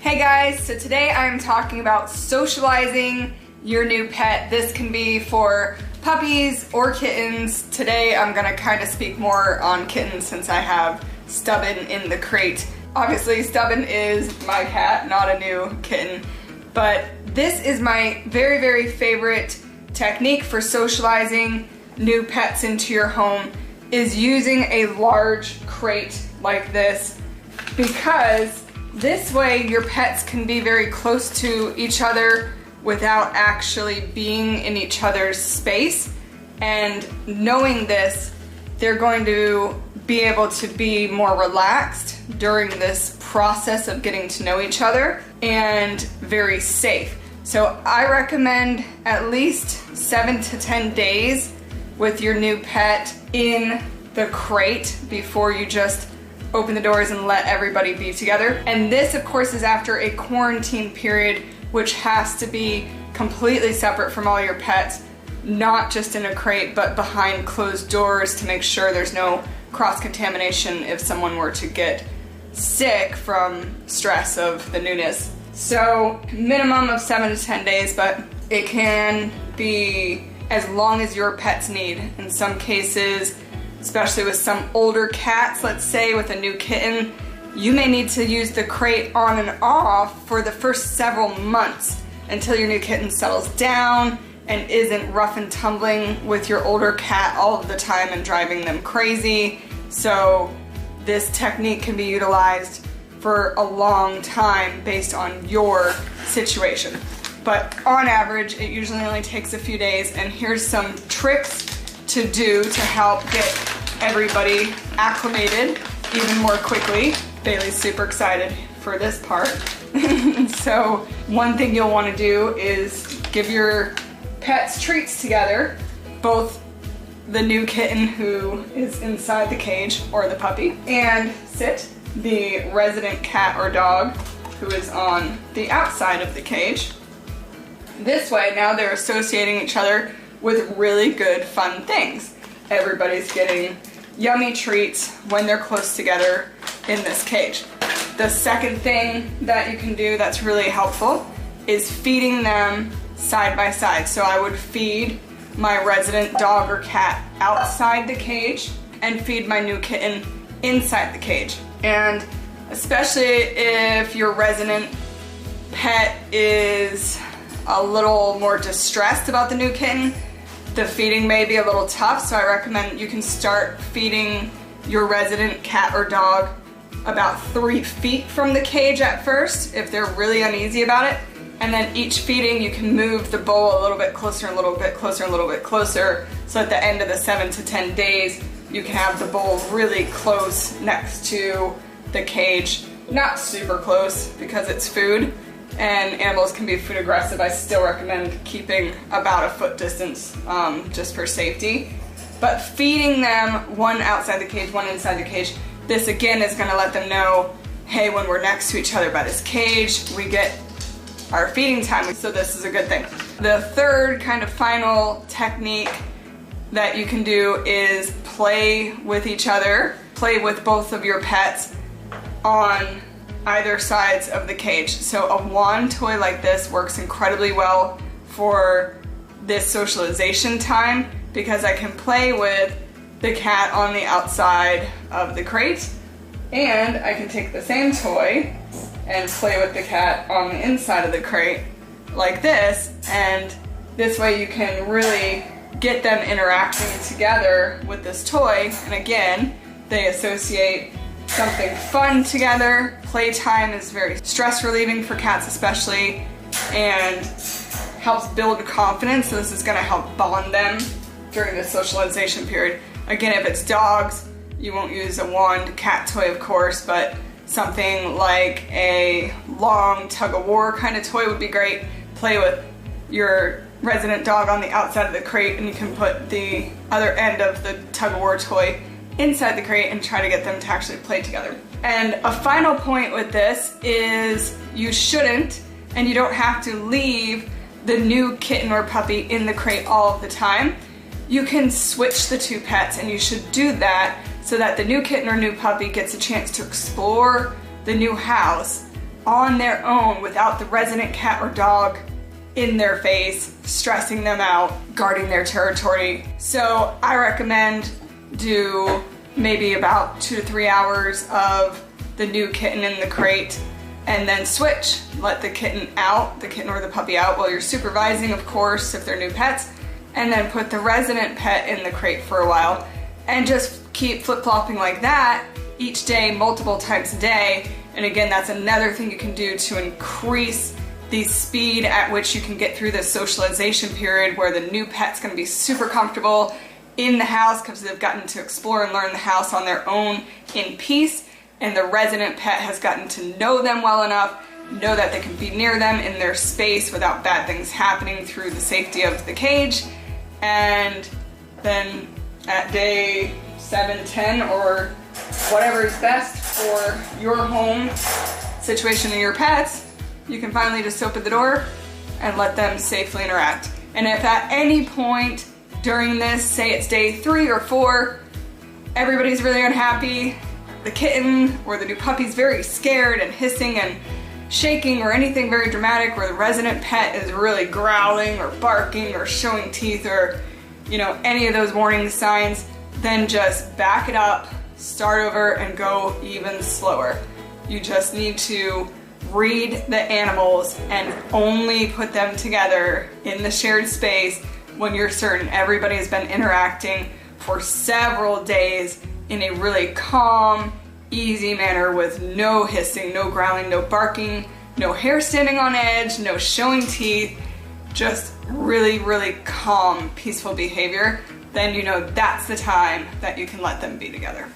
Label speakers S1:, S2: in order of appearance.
S1: Hey guys, so today I'm talking about socializing your new pet. This can be for puppies or kittens. Today I'm gonna kind of speak more on kittens since I have Stubborn in the crate. Obviously Stubborn is my cat, not a new kitten, but this is my very, very favorite technique for socializing new pets into your home is using a large crate like this, because this way your pets can be very close to each other without actually being in each other's space. And knowing this, they're going to be able to be more relaxed during this process of getting to know each other and very safe. So I recommend at least 7 to 10 days with your new pet in the crate before you just open the doors and let everybody be together. And this, of course, is after a quarantine period, which has to be completely separate from all your pets, not just in a crate, but behind closed doors to make sure there's no cross-contamination if someone were to get sick from stress of the newness. So minimum of 7 to 10 days, but it can be as long as your pets need. In some cases, especially with some older cats, let's say with a new kitten, you may need to use the crate on and off for the first several months until your new kitten settles down and isn't rough and tumbling with your older cat all of the time and driving them crazy. So this technique can be utilized for a long time based on your situation. But on average, it usually only takes a few days, and here's some tricks to do to help get everybody acclimated even more quickly. Bailey's super excited for this part. So one thing you'll want to do is give your pets treats together, both the new kitten who is inside the cage or the puppy, and sit the resident cat or dog who is on the outside of the cage. This way now they're associating each other with really good fun things. Everybody's getting yummy treats when they're close together in this cage. The second thing that you can do that's really helpful is feeding them side by side. So I would feed my resident dog or cat outside the cage and feed my new kitten inside the cage. And especially if your resident pet is a little more distressed about the new kitten, the feeding may be a little tough, so I recommend you can start feeding your resident cat or dog about 3 feet from the cage at first if they're really uneasy about it. And then each feeding you can move the bowl a little bit closer, a little bit closer, a little bit closer, so at the end of the 7 to 10 days you can have the bowl really close next to the cage. Not super close because it's food and animals can be food aggressive. I still recommend keeping about a foot distance just for safety. But feeding them, one outside the cage, one inside the cage, this again is going to let them know, hey, when we're next to each other by this cage, we get our feeding time, so this is a good thing. The third kind of final technique that you can do is play with each other, play with both of your pets on either sides of the cage. So a wand toy like this works incredibly well for this socialization time because I can play with the cat on the outside of the crate, and I can take the same toy and play with the cat on the inside of the crate like this, and this way you can really get them interacting together with this toy. And again, they associate something fun together. Playtime is very stress relieving for cats especially, and helps build confidence, so this is going to help bond them during the socialization period. Again, if it's dogs, you won't use a wand cat toy of course, but something like a long tug-of-war kind of toy would be great. Play with your resident dog on the outside of the crate, and you can put the other end of the tug-of-war toy inside the crate and try to get them to actually play together. And a final point with this is you shouldn't, and you don't have to leave the new kitten or puppy in the crate all of the time. You can switch the two pets, and you should do that so that the new kitten or new puppy gets a chance to explore the new house on their own without the resident cat or dog in their face, stressing them out, guarding their territory. So I recommend do maybe about 2 to 3 hours of the new kitten in the crate, and then switch. Let the kitten or the puppy out while you're supervising, of course, if they're new pets, and then put the resident pet in the crate for a while, and just keep flip-flopping like that each day, multiple times a day. And again, that's another thing you can do to increase the speed at which you can get through this socialization period, where the new pet's gonna be super comfortable in the house because they've gotten to explore and learn the house on their own in peace, and the resident pet has gotten to know them well enough, know that they can be near them in their space without bad things happening through the safety of the cage. And then at day 7, 10, or whatever is best for your home situation and your pets, you can finally just open the door and let them safely interact. And if at any point during this, say it's day 3 or 4, everybody's really unhappy, the kitten or the new puppy's very scared and hissing and shaking, or anything very dramatic where the resident pet is really growling or barking or showing teeth, or any of those warning signs, then just back it up, start over, and go even slower. You just need to read the animals and only put them together in the shared space when you're certain everybody has been interacting for several days in a really calm, easy manner, with no hissing, no growling, no barking, no hair standing on edge, no showing teeth, just really, really calm, peaceful behavior. Then that's the time that you can let them be together.